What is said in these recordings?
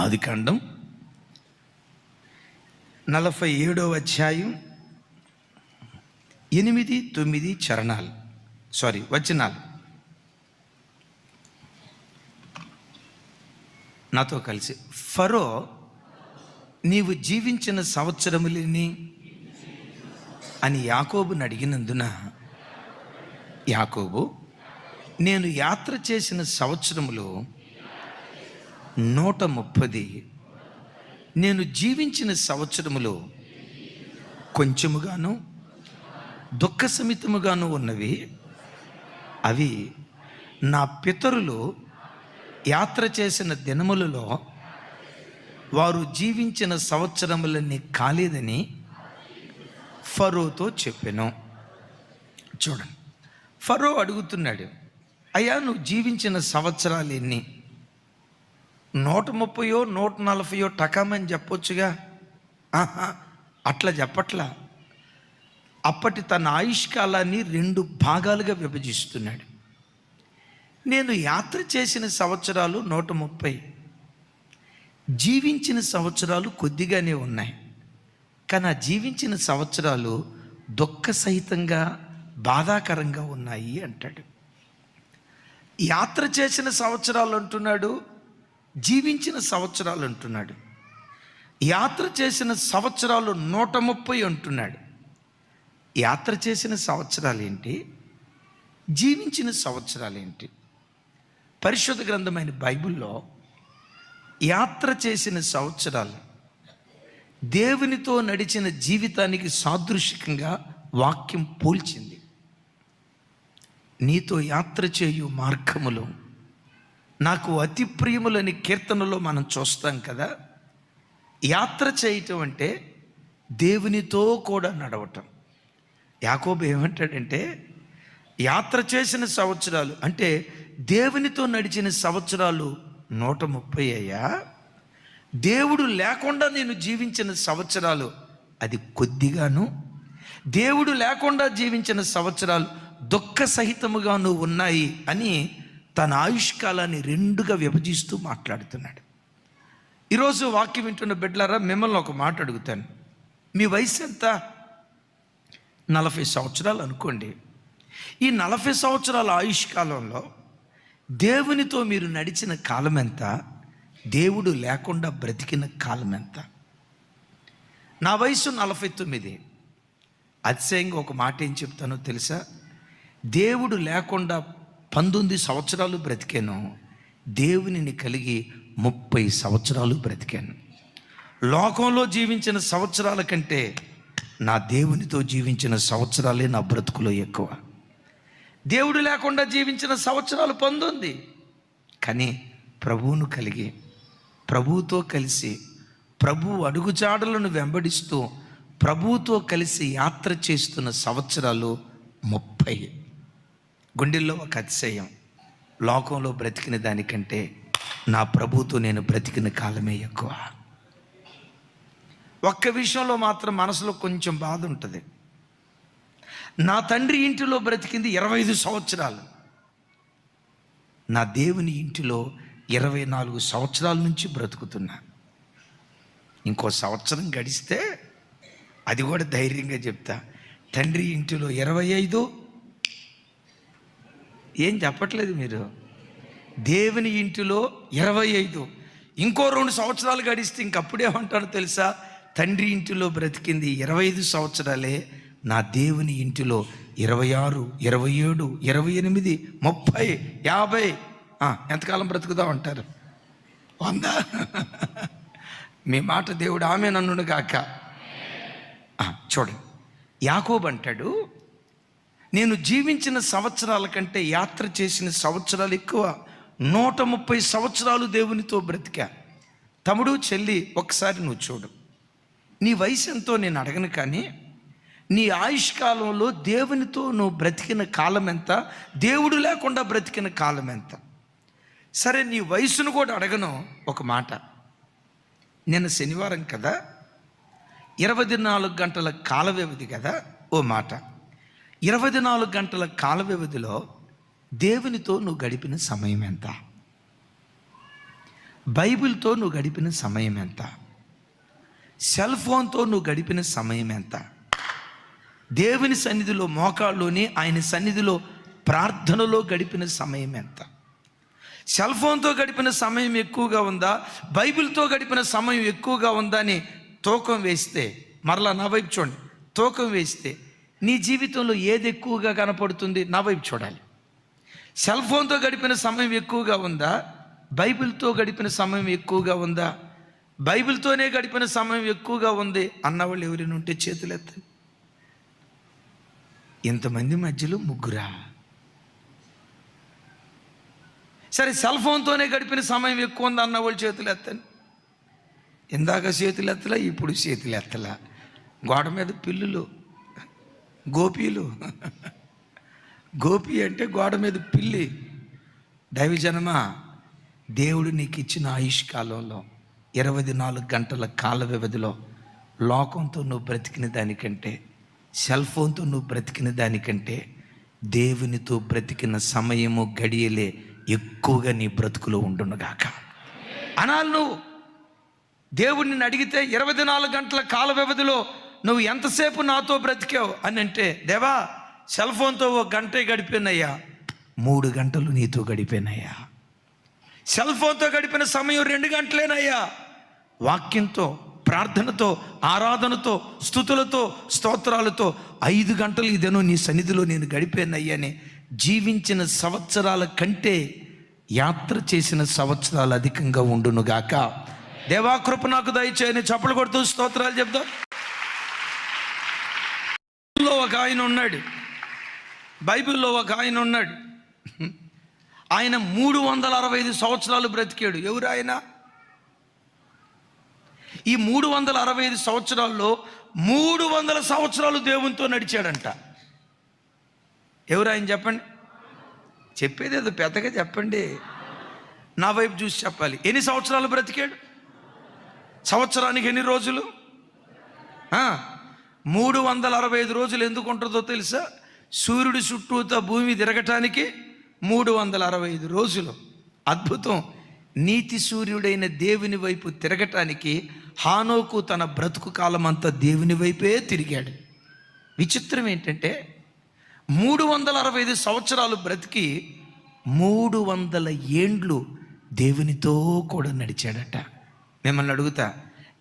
ఆదికాండం 47వ అధ్యాయం 8, 9 వచనాలు నాతో కలిసి. ఫరో నీవు జీవించిన సంవత్సరములేని అని యాకోబుని అడిగినందున యాకోబు నేను యాత్ర చేసిన సంవత్సరములు 130, నేను జీవించిన సంవత్సరములు కొంచెముగాను దుఃఖసమితముగాను ఉన్నవి. అవి నా పితరులు యాత్ర చేసిన దినములలో వారు జీవించిన సంవత్సరములన్నీ కాలేదని ఫరోతో చెప్పాను. చూడండి, ఫరో అడుగుతున్నాడు, అయ్యా నువ్వు జీవించిన సంవత్సరాలు ఎన్ని? 130, 140 టకామని చెప్పొచ్చుగా. అట్లా చెప్పట్లా. అప్పటి తన ఆయుష్కాలాన్ని 2 భాగాలుగా విభజిస్తున్నాడు. నేను యాత్ర చేసిన సంవత్సరాలు 130, జీవించిన సంవత్సరాలు కొద్దిగానే ఉన్నాయి. కానీ ఆ జీవించిన సంవత్సరాలు దుఃఖ సహితంగా బాధాకరంగా ఉన్నాయి అంటాడు. యాత్ర చేసిన సంవత్సరాలు అంటున్నాడు, జీవించిన సంవత్సరాలు అంటున్నాడు. యాత్ర చేసిన సంవత్సరాలు 130 అంటున్నాడు. యాత్ర చేసిన సంవత్సరాలు ఏంటి, జీవించిన సంవత్సరాలు ఏంటి? పరిశుద్ధ గ్రంథమైన బైబిల్లో యాత్ర చేసిన సంవత్సరాలు దేవునితో నడిచిన జీవితానికి సాదృశ్యంగా వాక్యం పోల్చింది. నీతో యాత్ర చేయు మార్గములు నాకు అతి ప్రియములని కీర్తనలో మనం చూస్తాం కదా. యాత్ర చేయటం అంటే దేవునితో కూడా నడవటం. యాకోబు ఏమంటాడంటే, యాత్ర చేసిన సంవత్సరాలు అంటే దేవునితో నడిచిన సంవత్సరాలు 130 అయ్యా, దేవుడు లేకుండా నేను జీవించిన సంవత్సరాలు అది కొద్దిగాను, దేవుడు లేకుండా జీవించిన సంవత్సరాలు దుఃఖ సహితముగాను ఉన్నాయి అని తన ఆయుష్కాలాన్ని 2గా విభజిస్తూ మాట్లాడుతున్నాడు. ఈరోజు వాక్యం వింటున్న బిడ్డలారా, మిమ్మల్ని ఒక మాట అడుగుతాను. మీ వయసు ఎంత? 40 సంవత్సరాలు అనుకోండి. ఈ 40 సంవత్సరాల ఆయుష్కాలంలో దేవునితో మీరు నడిచిన కాలం ఎంత? దేవుడు లేకుండా బ్రతికిన కాలం ఎంత? నా వయసు 49. అతిశయంగా ఒక మాట ఏం చెప్తానో తెలుసా? దేవుడు లేకుండా 19 సంవత్సరాలు బ్రతికాను. దేవునిని కలిగి 30 సంవత్సరాలు బ్రతికాను. లోకంలో జీవించిన సంవత్సరాల కంటే నా దేవునితో జీవించిన సంవత్సరాలే నా బ్రతుకులో ఎక్కువ. దేవుడు లేకుండా జీవించిన సంవత్సరాలు 19, కానీ ప్రభువును కలిగి ప్రభువుతో కలిసి ప్రభు అడుగుజాడలను వెంబడిస్తూ ప్రభువుతో కలిసి యాత్ర చేస్తున్న సంవత్సరాలు 30. గుండెల్లో ఒక అతిశయం, లోకంలో బ్రతికిన దానికంటే నా ప్రభువుతో నేను బ్రతికిన కాలమే ఎక్కువ. ఒక్క విషయంలో మాత్రం మనసులో కొంచెం బాధ ఉంటుంది. నా తండ్రి ఇంటిలో బ్రతికింది 25 సంవత్సరాలు, నా దేవుని ఇంటిలో 24 సంవత్సరాల నుంచి బ్రతుకుతున్నా. ఇంకో సంవత్సరం గడిస్తే అది కూడా ధైర్యంగా చెప్తా, తండ్రి ఇంటిలో 25, ఏం చెప్పట్లేదు మీరు, దేవుని ఇంటిలో 25, ఇంకో 2 సంవత్సరాలు గడిస్తే ఇంకప్పుడేమంటాడో తెలుసా? తండ్రి ఇంటిలో బ్రతికింది 25 సంవత్సరాలే, నా దేవుని ఇంటిలో 26, 27, 28, 30, 50, ఎంతకాలం బ్రతుకుదాం అంటారు? 100. మీ మాట దేవుడు ఆమె నన్ను గాక. చూడండి, యాకోబు అంటాడు, నేను జీవించిన సంవత్సరాల కంటే యాత్ర చేసిన సంవత్సరాలు ఎక్కువ. 130 సంవత్సరాలు దేవునితో బ్రతికా. తమ్ముడు, చెల్లి, ఒకసారి నువ్వు చూడు, నీ వయసు ఎంతో నేను అడగను, కానీ నీ ఆయుష్కాలంలో దేవునితో నువ్వు బ్రతికిన కాలం ఎంత, దేవుడు లేకుండా బ్రతికిన కాలం ఎంత? సరే, నీ వయసును కూడా అడగను. ఒక మాట, నిన్న శనివారం కదా, 24 గంటల కాల వ్యవధి కదా. ఓ మాట, 24 గంటల కాల వ్యవధిలో దేవునితో నువ్వు గడిపిన సమయం ఎంత? బైబిల్తో నువ్వు గడిపిన సమయం ఎంత? సెల్ ఫోన్తో నువ్వు గడిపిన సమయం ఎంత? దేవుని సన్నిధిలో మోకాళ్ళలోని ఆయన సన్నిధిలో ప్రార్థనలో గడిపిన సమయం ఎంత? సెల్ ఫోన్తో గడిపిన సమయం ఎక్కువగా ఉందా, బైబిల్తో గడిపిన సమయం ఎక్కువగా ఉందా అని తూకం వేస్తే, మరలా నా వైపు చూడండి, తూకం వేస్తే నీ జీవితంలో ఏది ఎక్కువగా కనపడుతుంది? నా వైపు చూడాలి. సెల్ ఫోన్తో గడిపిన సమయం ఎక్కువగా ఉందా, బైబిల్తో గడిపిన సమయం ఎక్కువగా ఉందా? బైబిల్తోనే గడిపిన సమయం ఎక్కువగా ఉంది అన్నవాళ్ళు ఎవరైనా ఉంటే చేతులు ఎత్తండి. ఇంతమంది మధ్యలో ముగ్గురా? సరే, సెల్ ఫోన్తోనే గడిపిన సమయం ఎక్కువ ఉంది అన్నవాళ్ళు చేతులు ఎత్తండి. ఇందాక చేతులు ఎత్తలా, ఇప్పుడు చేతులు ఎత్తలా. గోడ మీద పిల్లులు, గోపీలు. గోపి అంటే గోడ మీద పిల్లి. దైవజనమా, దేవుడు నీకు ఇచ్చిన ఆయుష్కాలంలో 24 గంటల కాల వ్యవధిలో లోకంతో నువ్వు బ్రతికిన దానికంటే, సెల్ ఫోన్తో నువ్వు బ్రతికిన దానికంటే దేవునితో బ్రతికిన సమయము గడియలే ఎక్కువగా నీ బ్రతుకులో ఉండునుగాక అనాలి. నువ్వు దేవుడిని అడిగితే 24 గంటల కాల వ్యవధిలో నువ్వు ఎంతసేపు నాతో బ్రతికావు అని అంటే, దేవా సెల్ ఫోన్తో 1 గంటే గడిపోయినయ్యా, 3 గంటలు నీతో గడిపోయినయ్యా. సెల్ ఫోన్తో గడిపిన సమయం 2 గంటలేనయ్యా. వాక్యంతో, ప్రార్థనతో, ఆరాధనతో, స్తుతులతో, స్తోత్రాలతో 5 గంటలు ఇదేనో నీ సన్నిధిలో నేను గడిపానయ్యాని. జీవించిన సంవత్సరాల కంటే యాత్ర చేసిన సంవత్సరాలు అధికంగా ఉండునుగాక. దేవా కృప నాకు దయచేయని చప్పలు కొడుతూ స్తోత్రాలు చెప్దాం. ఒక ఆయన ఉన్నాడు, బైబిల్లో ఒక ఆయన ఉన్నాడు. ఆయన 365 సంవత్సరాలు బ్రతికాడు. ఎవరు ఆయన? ఈ 365 సంవత్సరాల్లో 300 సంవత్సరాలు దేవునితో నడిచాడంట. ఎవరు ఆయన చెప్పండి? చెప్పేది ఏదో పెద్దగా చెప్పండి, నా వైపు చూసి చెప్పాలి. ఎన్ని సంవత్సరాలు బ్రతికాడు? సంవత్సరానికి ఎన్ని రోజులు? 365 రోజులు. ఎందుకు ఉంటుందో తెలుసా? సూర్యుడి చుట్టూతో భూమి తిరగటానికి 365 రోజులు. అద్భుతం. నీతి సూర్యుడైన దేవుని వైపు తిరగటానికి హానోకు తన బ్రతుకు కాలం అంతా దేవుని వైపే తిరిగాడు. విచిత్రం ఏంటంటే 365 సంవత్సరాలు బ్రతికి 300 ఏండ్లు దేవునితో కూడా నడిచాడట. మిమ్మల్ని అడుగుతా,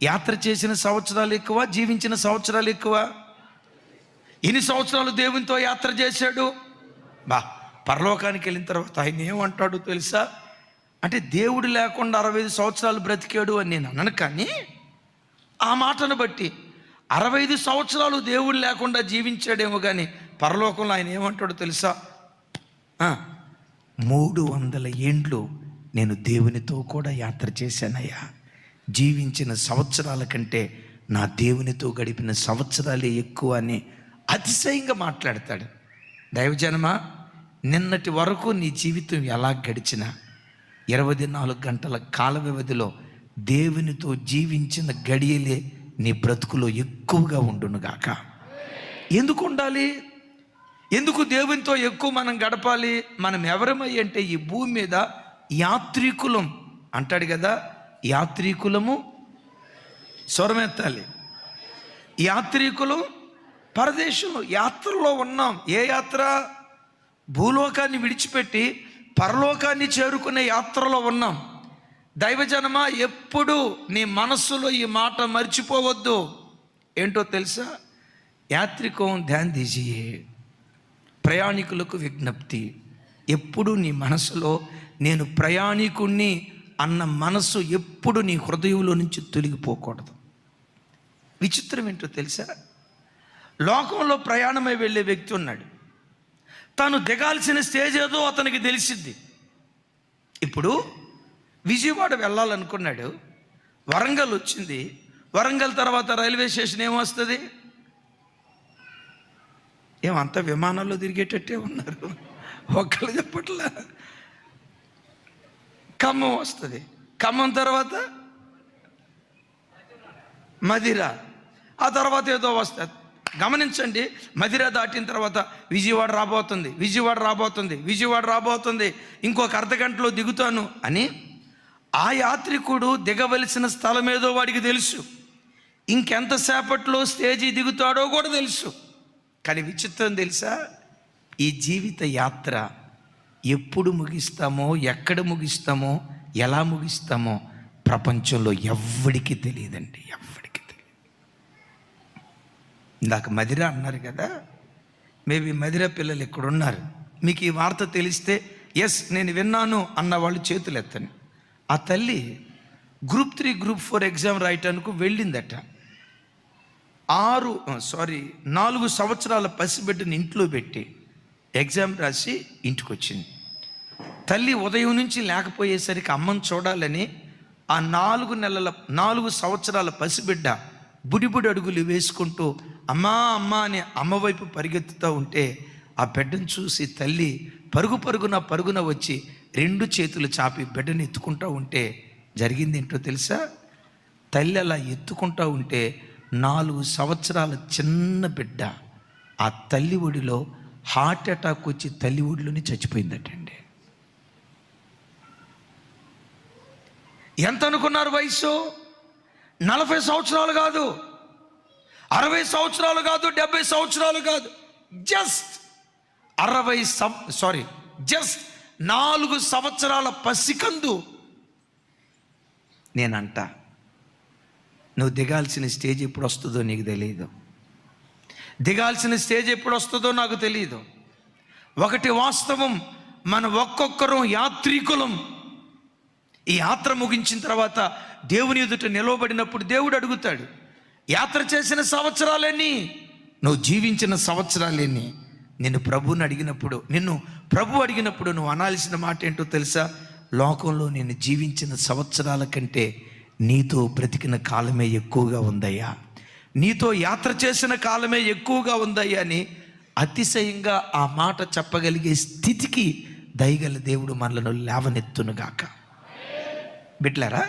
యాత్ర చేసిన సంవత్సరాలు ఎక్కువ, జీవించిన సంవత్సరాలు ఎక్కువ? ఎన్ని సంవత్సరాలు దేవునితో యాత్ర చేశాడు? పరలోకానికి వెళ్ళిన తర్వాత ఆయన ఏమంటాడు తెలుసా? అంటే దేవుడు లేకుండా 65 సంవత్సరాలు బ్రతికాడు అని నేను అన్నాను. కానీ ఆ మాటను బట్టి 65 సంవత్సరాలు దేవుడు లేకుండా జీవించాడేమో, కానీ పరలోకంలో ఆయన ఏమంటాడు తెలుసా? 300 ఏండ్లు నేను దేవునితో కూడా యాత్ర చేశానయ్యా. జీవించిన సంవత్సరాల కంటే నా దేవునితో గడిపిన సంవత్సరాలే ఎక్కువ అని అతిశయంగా మాట్లాడతాడు. దైవజనమా, నిన్నటి వరకు నీ జీవితం ఎలా గడిచినా 24 గంటల కాల వ్యవధిలో దేవునితో జీవించిన గడియలే నీ బ్రతుకులో ఎక్కువగా ఉండునుగాక. ఎందుకు ఉండాలి? ఎందుకు దేవునితో ఎక్కువ మనం గడపాలి? మనం ఎవరమై అంటే ఈ భూమి మీద యాత్రికులం అంటాడు కదా. యాత్రికులము, స్వరమెత్తాలి. యాత్రికులు పరదేశంలో యాత్రలో ఉన్నాం. ఏ యాత్ర? భూలోకాన్ని విడిచిపెట్టి పరలోకాన్ని చేరుకునే యాత్రలో ఉన్నాం. దైవజనమా, ఎప్పుడు నీ మనస్సులో ఈ మాట మర్చిపోవద్దు. ఏంటో తెలుసా? యాత్రికం ధ్యాన్ దీజియే. ప్రయాణికులకు విజ్ఞప్తి. ఎప్పుడు నీ మనసులో నేను ప్రయాణికుణ్ణి అన్న మనసు ఎప్పుడు నీ హృదయంలో నుంచి తొలగిపోకూడదు. విచిత్రం ఏంటో తెలుసా? లోకంలో ప్రయాణమై వెళ్ళే వ్యక్తి ఉన్నాడు. తాను దిగాల్సిన స్టేజ్ ఏదో అతనికి తెలిసిద్ది. ఇప్పుడు విజయవాడ వెళ్ళాలనుకున్నాడు, వరంగల్ వచ్చింది. వరంగల్ తర్వాత రైల్వే స్టేషన్ ఏమొస్తుంది? ఏమంతా విమానాల్లో తిరిగేటట్టే ఉన్నారు, ఒక్కళ్ళు చెప్పట్లా. ఖమ్మం వస్తుంది. ఖమ్మం తర్వాత మదిర, ఆ తర్వాత ఏదో వస్తుంది. గమనించండి, మదిర దాటిన తర్వాత విజయవాడ రాబోతుంది, విజయవాడ రాబోతుంది, విజయవాడ రాబోతుంది, ఇంకొక అర్ధ గంటలో దిగుతాను అని ఆ యాత్రికుడు దిగవలసిన స్థలం ఏదో వాడికి తెలుసు, ఇంకెంతసేపట్లో స్టేజీ దిగుతాడో కూడా తెలుసు. కానీ విచిత్రం తెలుసా, ఈ జీవిత యాత్ర ఎప్పుడు ముగిస్తామో, ఎక్కడ ముగిస్తామో, ఎలా ముగిస్తామో ప్రపంచంలో ఎవ్వడికి తెలియదండి, ఎవ్వడికి తెలియదు. ఇందాక మదిర అన్నారు కదా, మేబీ మదిర పిల్లలు ఇక్కడ ఉన్నారు. మీకు ఈ వార్త తెలిస్తే ఎస్ నేను విన్నాను అన్న వాళ్ళు చేతులు ఎత్తండి. ఆ తల్లి గ్రూప్ 3 గ్రూప్ 4 ఎగ్జామ్ రాయటానికి వెళ్ళిందట. 4 సంవత్సరాల పసిబిడ్డని ఇంట్లో పెట్టి ఎగ్జామ్ రాసి ఇంటికి వచ్చింది. తల్లి ఉదయం నుంచి లేకపోయేసరికి అమ్మని చూడాలని ఆ 4 సంవత్సరాల పసిబిడ్డ బుడిబుడి అడుగులు వేసుకుంటూ అమ్మా అమ్మా అని అమ్మ వైపు పరిగెత్తుతూ ఉంటే, ఆ బిడ్డను చూసి తల్లి పరుగున వచ్చి 2 చేతులు చాపి బిడ్డను ఎత్తుకుంటూ ఉంటే జరిగింది ఏంటో తెలుసా? తల్లి అలా ఎత్తుకుంటూ ఉంటే 4 సంవత్సరాల చిన్న బిడ్డ ఆ తల్లి ఒడిలో హార్ట్ అటాక్ వచ్చి తల్లి ఒడిలోనే చచ్చిపోయిందటండి. ఎంత అనుకున్నారు వయసు? 40 సంవత్సరాలు కాదు, 60 సంవత్సరాలు కాదు, 70 సంవత్సరాలు కాదు, జస్ట్ 4 సంవత్సరాల పసికందు. నేనంట, నువ్వు దిగాల్సిన స్టేజ్ ఎప్పుడు వస్తుందో నీకు తెలియదు, దిగాల్సిన స్టేజ్ ఎప్పుడు వస్తుందో నాకు తెలియదు. ఒకటి వాస్తవం, మన ఒక్కొక్కరం యాత్రికులం. ఈ యాత్ర ముగించిన తర్వాత దేవుని ఎదుట నిలవబడినప్పుడు దేవుడు అడుగుతాడు, యాత్ర చేసిన సంవత్సరాలేని, నువ్వు జీవించిన సంవత్సరాలేని. నిన్ను ప్రభు అడిగినప్పుడు నువ్వు అనాల్సిన మాట ఏంటో తెలుసా? లోకంలో నేను జీవించిన సంవత్సరాల కంటే నీతో బ్రతికిన కాలమే ఎక్కువగా ఉందయ్యా, నీతో యాత్ర చేసిన కాలమే ఎక్కువగా ఉందయ్యా అని అతిశయంగా ఆ మాట చెప్పగలిగే స్థితికి దయగల దేవుడు మనలను లేవనెత్తునుగాక. బిడ్డలారా,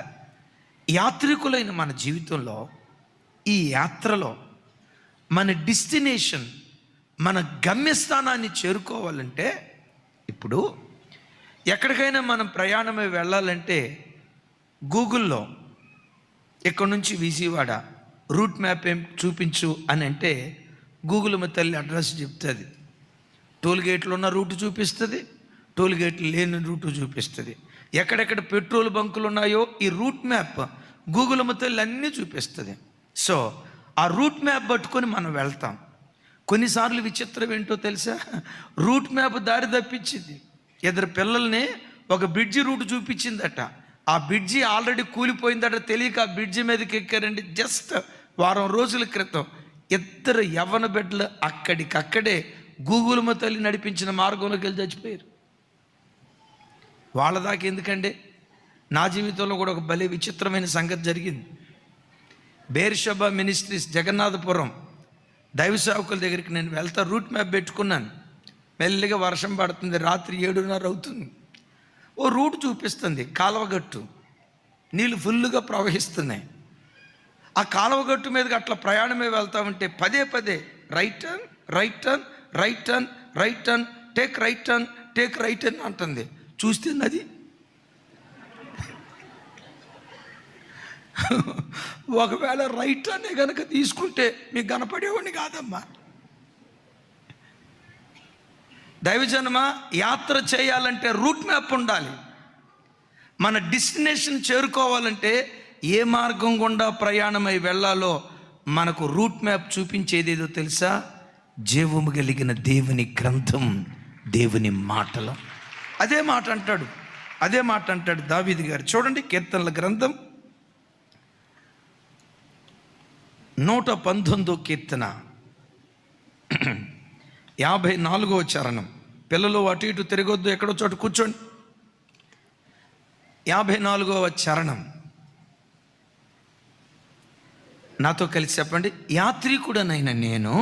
యాత్రికులైన మన జీవితంలో, ఈ యాత్రలో మన డెస్టినేషన్, మన గమ్యస్థానాన్ని చేరుకోవాలంటే, ఇప్పుడు ఎక్కడికైనా మనం ప్రయాణమై వెళ్ళాలంటే గూగుల్లో ఇక్కడ నుంచి విజయవాడ రూట్ మ్యాప్ ఏం చూపించు అని అంటే గూగుల్ మా తల్లి అడ్రస్ చెప్తుంది. టోల్గేట్లు ఉన్న రూటు చూపిస్తుంది, టోల్గేట్లు లేని రూటు చూపిస్తుంది. ఎక్కడెక్కడ పెట్రోల్ బంకులు ఉన్నాయో ఈ రూట్ మ్యాప్ గూగుల్ మా తల్లి అన్నీ చూపిస్తుంది. సో ఆ రూట్ మ్యాప్ పట్టుకొని మనం వెళ్తాం. కొన్నిసార్లు విచిత్రం ఏంటో తెలుసా, రూట్ మ్యాప్ దారి తప్పించింది. ఇద్దరు పిల్లల్ని ఒక బ్రిడ్జి రూట్ చూపించిందట, ఆ బ్రిడ్జి ఆల్రెడీ కూలిపోయిందట, తెలియక ఆ బ్రిడ్జి మీదకి ఎక్కారండి. జస్ట్ వారం రోజుల క్రితం ఇద్దరు యవ్వన బిడ్డలు అక్కడికక్కడే గూగుల్ మా తల్లి నడిపించిన మార్గంలోకి వెళ్ళి చచ్చిపోయారు. వాళ్ళ దాకా ఎందుకండి, నా జీవితంలో కూడా ఒక భలే విచిత్రమైన సంగతి జరిగింది. బేర్షబా మినిస్ట్రీస్ జగన్నాథపురం దైవ సేవకుల దగ్గరికి నేను వెళ్తా, రూట్ మ్యాప్ పెట్టుకున్నాను. మెల్లిగా వర్షం పడుతుంది, రాత్రి 7:30 అవుతుంది. ఓ రూట్ చూపిస్తుంది, కాలువగట్టు, నీళ్ళు ఫుల్గా ప్రవహిస్తున్నాయి. ఆ కాలువగట్టు మీదకి అట్లా ప్రయాణమే వెళ్తా ఉంటే పదే right turn, right turn, right turn, right turn, take right turn, take right turn అంటుంది. చూస్తే నది. ఒకవేళ రైట్ అనే కనుక తీసుకుంటే మీకు కనపడేవాడిని కాదమ్మా. దైవజనమ, యాత్ర చేయాలంటే రూట్ మ్యాప్ ఉండాలి. మన డెస్టినేషన్ చేరుకోవాలంటే ఏ మార్గం గుండా ప్రయాణమై వెళ్ళాలో మనకు రూట్ మ్యాప్ చూపించేదేదో తెలుసా? జీవము కలిగిన దేవుని గ్రంథం, దేవుని మాటలు. అదే మాట అంటాడు దావీదు గారు. చూడండి, కీర్తనల గ్రంథం 119వ కీర్తన 54వ చరణం. పిల్లలు అటు ఇటు తిరగొద్దు, ఎక్కడో చోటు కూర్చోండి. 54వ చరణం నాతో కలిసి చెప్పండి. యాత్రికుడనైన నేను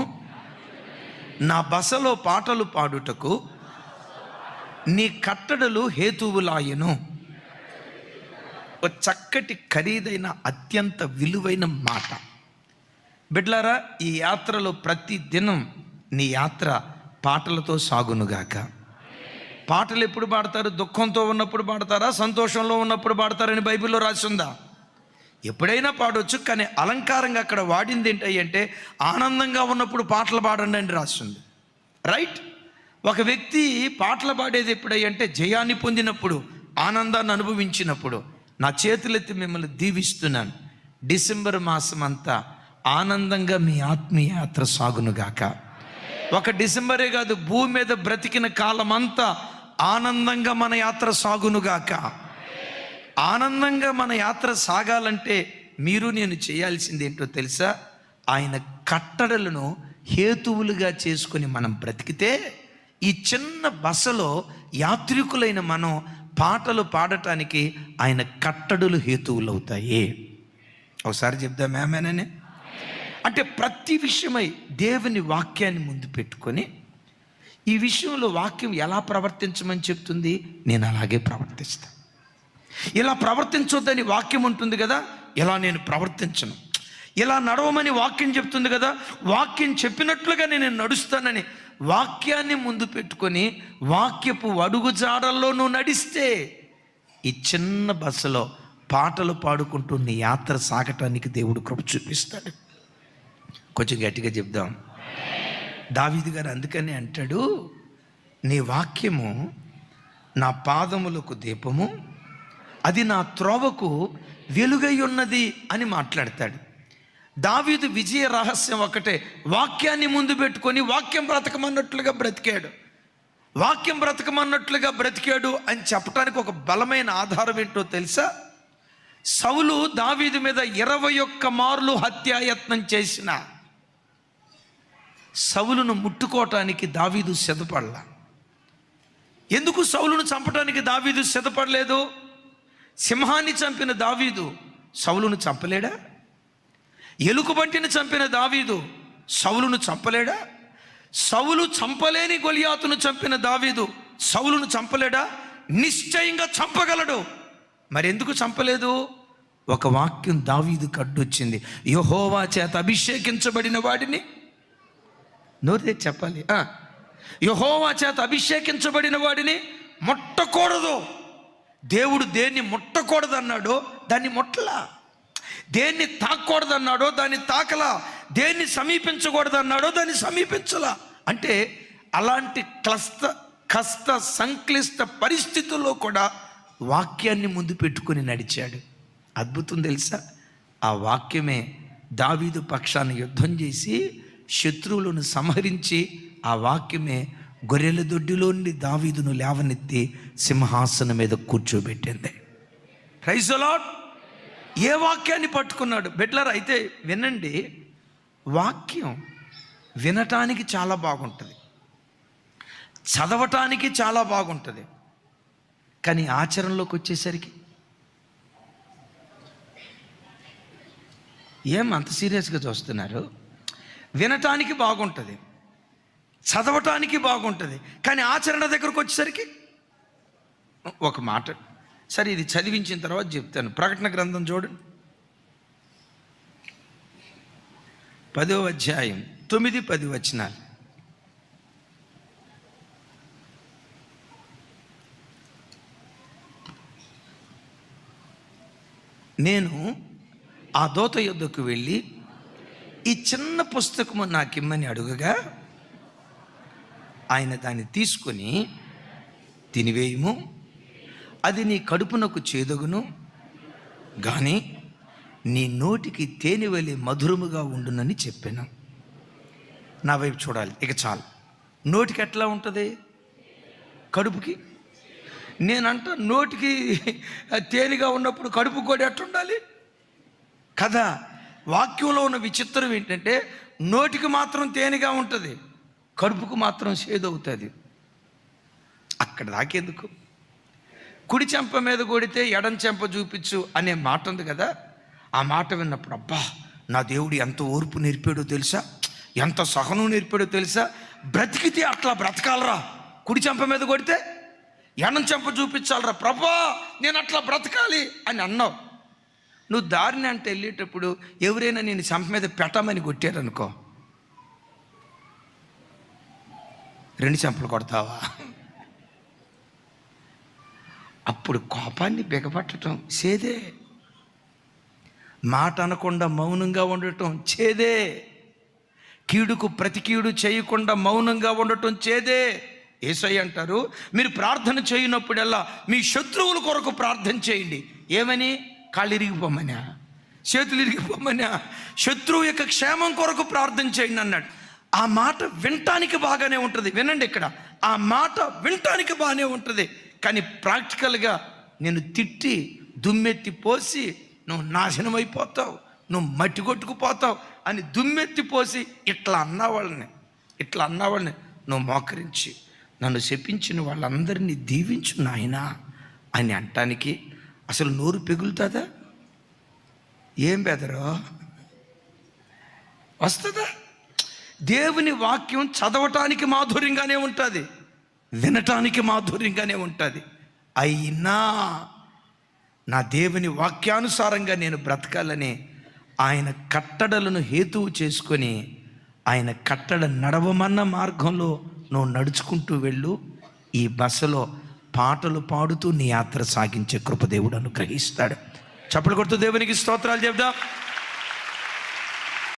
నా బసలో పాటలు పాడుటకు నీ కట్టడలు హేతువులాయను. ఒక చక్కటి ఖరీదైన అత్యంత విలువైన మాట. బిడ్లారా, ఈ యాత్రలో ప్రతి దినం నీ యాత్ర పాటలతో సాగునుగాక, పాటలు ఎప్పుడు పాడతారు? దుఃఖంతో ఉన్నప్పుడు పాడతారా, సంతోషంలో ఉన్నప్పుడు పాడతారని బైబిల్లో రాసి ఉందా? ఎప్పుడైనా పాడవచ్చు, కానీ అలంకారంగా అక్కడ వాడింది ఏంటంటే ఆనందంగా ఉన్నప్పుడు పాటలు పాడండి అని రాస్తుంది. రైట్? ఒక వ్యక్తి పాటలు పాడేది ఎప్పుడంటే జయాన్ని పొందినప్పుడు, ఆనందాన్ని అనుభవించినప్పుడు. నా చేతులెత్తి మిమ్మల్ని దీవిస్తున్నాను, డిసెంబర్ మాసం అంతా ఆనందంగా మీ ఆత్మీయ యాత్ర సాగునుగాక. ఒక డిసెంబరే కాదు, భూమి మీద బ్రతికిన కాలం అంతా ఆనందంగా మన యాత్ర సాగునుగాక. ఆనందంగా మన యాత్ర సాగాలంటే మీరు నేను చేయాల్సింది ఏంటో తెలుసా? ఆయన కట్టడలను హేతువులుగా చేసుకొని మనం బ్రతికితే, ఈ చిన్న బసలో యాత్రికులైన మనం పాటలు పాడటానికి ఆయన కట్టడలు హేతువులు అవుతాయి. ఒకసారి చెప్దాం ఆమేనని. అంటే ప్రతి విషయమై దేవుని వాక్యాన్ని ముందు పెట్టుకొని, ఈ విషయంలో వాక్యం ఎలా ప్రవర్తించమని చెప్తుంది, నేను అలాగే ప్రవర్తిస్తాను. ఇలా ప్రవర్తించొద్దని వాక్యం ఉంటుంది కదా, ఇలా నేను ప్రవర్తించను. ఇలా నడవమని వాక్యం చెప్తుంది కదా, వాక్యం చెప్పినట్లుగా నేను నడుస్తానని వాక్యాన్ని ముందు పెట్టుకొని వాక్యపు అడుగుజాడల్లో నువ్వు నడిస్తే, ఈ చిన్న బస్సులో పాటలు పాడుకుంటూ నీ యాత్ర సాగటానికి దేవుడు కృప చూపిస్తాడు. కొంచెం గట్టిగా చెప్దాం. దావీదు గారు అందుకని అంటాడు, నీ వాక్యము నా పాదములకు దీపము, అది నా త్రోవకు వెలుగై ఉన్నది అని మాట్లాడతాడు. దావీదు విజయ రహస్యం ఒకటే, వాక్యాన్ని ముందు పెట్టుకొని వాక్యం బ్రతకమన్నట్లుగా బ్రతికాడు. వాక్యం బ్రతకమన్నట్లుగా బ్రతికాడు అని చెప్పడానికి ఒక బలమైన ఆధారం ఏంటో తెలుసా? సౌలు దావీదు మీద 21 మార్లు హత్యాయత్నం చేసిన సౌలును ముట్టుకోవటానికి దావీదు సిద్ధపడలా. ఎందుకు సౌలును చంపటానికి దావీదు సిద్ధపడలేదు? సింహాన్ని చంపిన దావీదు సౌలును చంపలేడా? ఎలుకబంటిని చంపిన దావీదు సౌలును చంపలేడా? సౌలు చంపలేని గొలియాతును చంపిన దావీదు సౌలును చంపలేడా? నిశ్చయంగా చంపగలడు. మరెందుకు చంపలేదు? ఒక వాక్యం దావీదుకు అడ్డొచ్చింది, యెహోవా చేత అభిషేకించబడిన వాడిని, నోరే చెప్పాలి, యెహోవా చేత అభిషేకించబడిన వాడిని ముట్టకూడదు. దేవుడు దేన్ని ముట్టకూడదు అన్నాడో దాన్ని ముట్టలా, దేన్ని తాకూడదు అన్నాడో దాన్ని తాకలా, దేన్ని సమీపించకూడదు అన్నాడో దాన్ని సమీపించలా. అంటే అలాంటి కష్ట సంక్లిష్ట పరిస్థితుల్లో కూడా వాక్యాన్ని ముందు పెట్టుకొని నడిచాడు. అద్భుతం తెలుసా? ఆ వాక్యమే దావీదు పక్షాన్ని యుద్ధం చేసి శత్రువులను సంహరించి, ఆ వాక్యమే గొర్రెల దొడ్డిలో నుండి దావీదును లేవనెత్తి సింహాసనం మీద కూర్చోబెట్టింది. Praise the Lord. ఏ వాక్యాన్ని పట్టుకున్నాడు బిడ్డలారా? అయితే వినండి, వాక్యం వినటానికి చాలా బాగుంటుంది, చదవటానికి చాలా బాగుంటుంది, కానీ ఆచరణలోకి వచ్చేసరికి ఏం అంత సీరియస్గా చూస్తున్నారు? వినటానికి బాగుంటుంది, చదవటానికి బాగుంటుంది, కానీ ఆచరణ దగ్గరకు వచ్చేసరికి ఒక మాట. సరే, ఇది చదివించిన తర్వాత చెప్తాను. ప్రకటన గ్రంథం చూడండి, 10వ అధ్యాయం 9-10 వచనాలు. నేను ఆ దూత యొద్దకు వెళ్ళి, ఈ చిన్న పుస్తకము నాకిమ్మని అడుగగా, ఆయన దాన్ని తీసుకొని తినివేయము, అది నీ కడుపునకు చేదగును కానీ నీ నోటికి తేనె వలె మధురముగా ఉండునని చెప్పాను. నా వైపు చూడాలి, ఇక చాలు. నోటికి ఎట్లా ఉంటుంది? కడుపుకి. నేనంట నోటికి తేనెగా ఉన్నప్పుడు కడుపు కూడా ఎట్లుండాలి కదా? వాక్యంలో ఉన్న విచిత్రం ఏంటంటే, నోటికి మాత్రం తేనెగా ఉంటుంది, కడుపుకు మాత్రం చేదవుతుంది. అక్కడ దాకేందుకు? కుడి చెంప మీద కొడితే ఎడం చెంప చూపించు అనే మాట ఉంది కదా, ఆ మాట విన్నప్పుడు అబ్బా, నా దేవుడు ఎంత ఓర్పు నేర్పాడో తెలుసా, ఎంత సహనం నేర్పాడో తెలుసా, బ్రతికితే అట్లా బ్రతకాలరా, కుడి చెంప మీద కొడితే ఎడం చెంప చూపించాలరా ప్రభా, నేను అట్లా బ్రతకాలి అని అన్నావు. నువ్వు దారిని అంటే వెళ్ళేటప్పుడు ఎవరైనా నేను చెంప మీద పెట్టమని కొట్టారనుకో, 2 చెంపలు కొడతావా? అప్పుడు కోపాన్ని బిగపట్టడం చేదే, మాట అనకుండా మౌనంగా ఉండటం చేదే, కీడుకు ప్రతి కీడు చేయకుండా మౌనంగా ఉండటం చేదే. యేసయ్య అంటారు, మీరు ప్రార్థన చేయనప్పుడల్లా మీ శత్రువుల కొరకు ప్రార్థన చేయండి. ఏమని? కాళ్ళు ఇరిగిపోమనా, చేతులు ఇరిగిపోమనా, శత్రువు యొక్క క్షేమం కొరకు ప్రార్థన చేయండి అన్నాడు. ఆ మాట వినటానికి బాగానే ఉంటుంది. వినండి, ఇక్కడ ఆ మాట వినటానికి బాగానే ఉంటుంది, కానీ ప్రాక్టికల్గా నేను తిట్టి దుమ్మెత్తి పోసి నువ్వు నాశనం అయిపోతావు, నువ్వు మట్టి కొట్టుకుపోతావు అని దుమ్మెత్తి పోసి ఇట్లా అన్నవాళ్ళని నువ్వు మోకరించి నన్ను శపించిన వాళ్ళందరినీ దీవించు నాయనా అని అంటానికి అసలు నోరు పెగులుతుందా? ఏం బెదరో వస్తుందా? దేవుని వాక్యం చదవటానికి మాధుర్యంగానే ఉంటుంది, వినటానికి మాధుర్యంగానే ఉంటుంది. అయినా నా దేవుని వాక్యానుసారంగా నేను బ్రతకాలని ఆయన కట్టడలను హేతువు చేసుకొని ఆయన కట్టడ నడవమన్న మార్గంలో నువ్వు నడుచుకుంటూ వెళ్ళు. ఈ బస్సులో పాటలు పాడుతూ నీ యాత్ర సాగించే కృప దేవుడు అనుగ్రహిస్తాడు. చప్పలు కొడుతూ దేవునికి స్తోత్రాలు చెప్దాం.